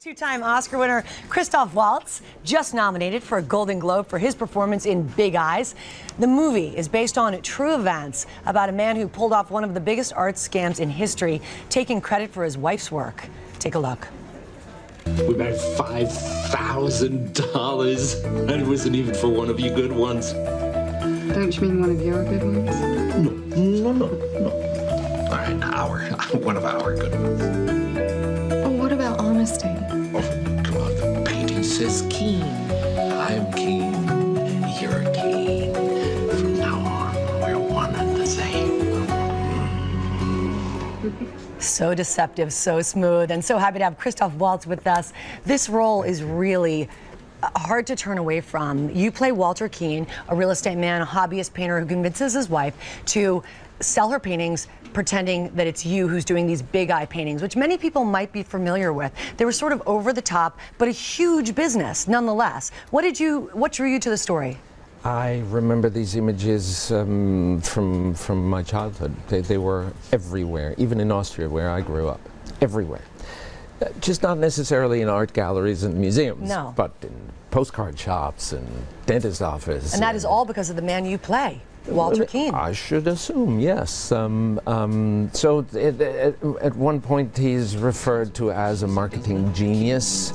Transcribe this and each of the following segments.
Two-time Oscar winner Christoph Waltz just nominated for a Golden Globe for his performance in Big Eyes. The movie is based on true events about a man who pulled off one of the biggest art scams in history, taking credit for his wife's work. Take a look. We made $5,000, and it wasn't even for one of you good ones. Don't you mean one of your good ones? No. All right, one of our good ones. Oh, what about honesty? Oh, come on, the painting says keen. I'm keen, you're keen. From now on, we're one and the same. So deceptive, so smooth, and so happy to have Christoph Waltz with us. This role is really hard to turn away from. You play Walter Keane, a real estate man, a hobbyist painter who convinces his wife to sell her paintings, pretending that it's you who's doing these big eye paintings, which many people might be familiar with. They were sort of over the top, but a huge business nonetheless. What drew you to the story? I remember these images from my childhood. They were everywhere, even in Austria where I grew up, everywhere. Just not necessarily in art galleries and museums, no, but in postcard shops and dentist office. And that is all because of the man you play, Walter Keane. I should assume, yes. So at one point he's referred to as a marketing genius.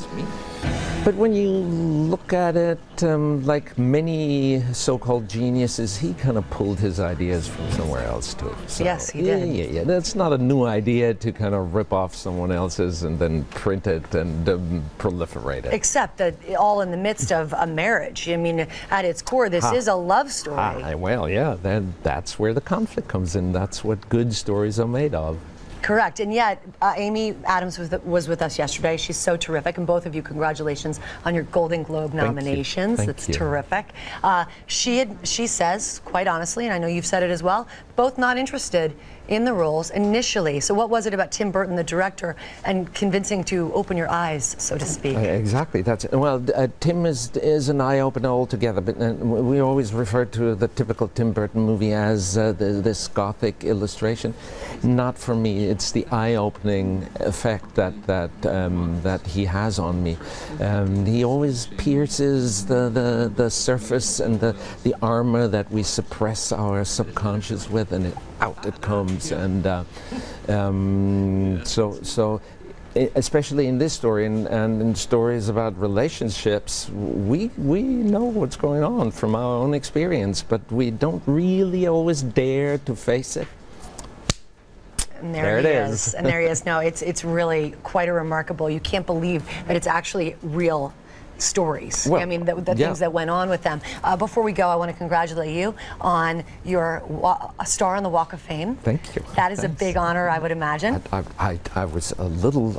But when you look at it, like many so-called geniuses, he kind of pulled his ideas from somewhere else too. So, yes, he did. Yeah. That's not a new idea to kind of rip off someone else's and then print it and proliferate it. Except that all in the midst of a marriage. I mean, at its core, this is a love story. Well, yeah, then that's where the conflict comes in. That's what good stories are made of. Correct, and yet Amy Adams was with us yesterday. She's so terrific, and both of you, congratulations on your Golden Globe nominations. Thank you. Terrific. She says, quite honestly, and I know you've said it as well, both not interested in the roles initially. So what was it about Tim Burton, the director, and convincing to open your eyes, so to speak? Exactly. That's well. Tim is an eye opener altogether. But we always refer to the typical Tim Burton movie as this gothic illustration. Not for me. It's the eye-opening effect that he has on me. He always pierces the surface and the armor that we suppress our subconscious with, and out it comes. And so especially in this story and in stories about relationships, we know what's going on from our own experience, but we don't really always dare to face it. And there it is. And there he is. No, it's really quite a remarkable. You can't believe that it's actually real stories. Well, I mean, the things that went on with them. Before we go, I want to congratulate you on your star on the Walk of Fame. Thank you. That is a big honor, I would imagine. I was a little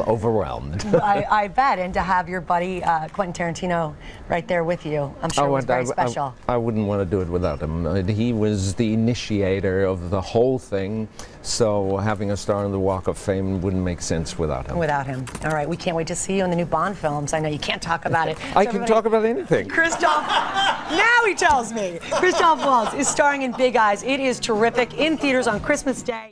overwhelmed. I bet, and to have your buddy Quentin Tarantino right there with you, I'm sure it was very special. I wouldn't want to do it without him. He was the initiator of the whole thing, so having a star on the Walk of Fame wouldn't make sense without him. Without him. All right, we can't wait to see you in the new Bond films. I know you can't talk about it. I can talk about anything. Christoph, now he tells me. Christoph Waltz is starring in Big Eyes. It is terrific, in theaters on Christmas Day.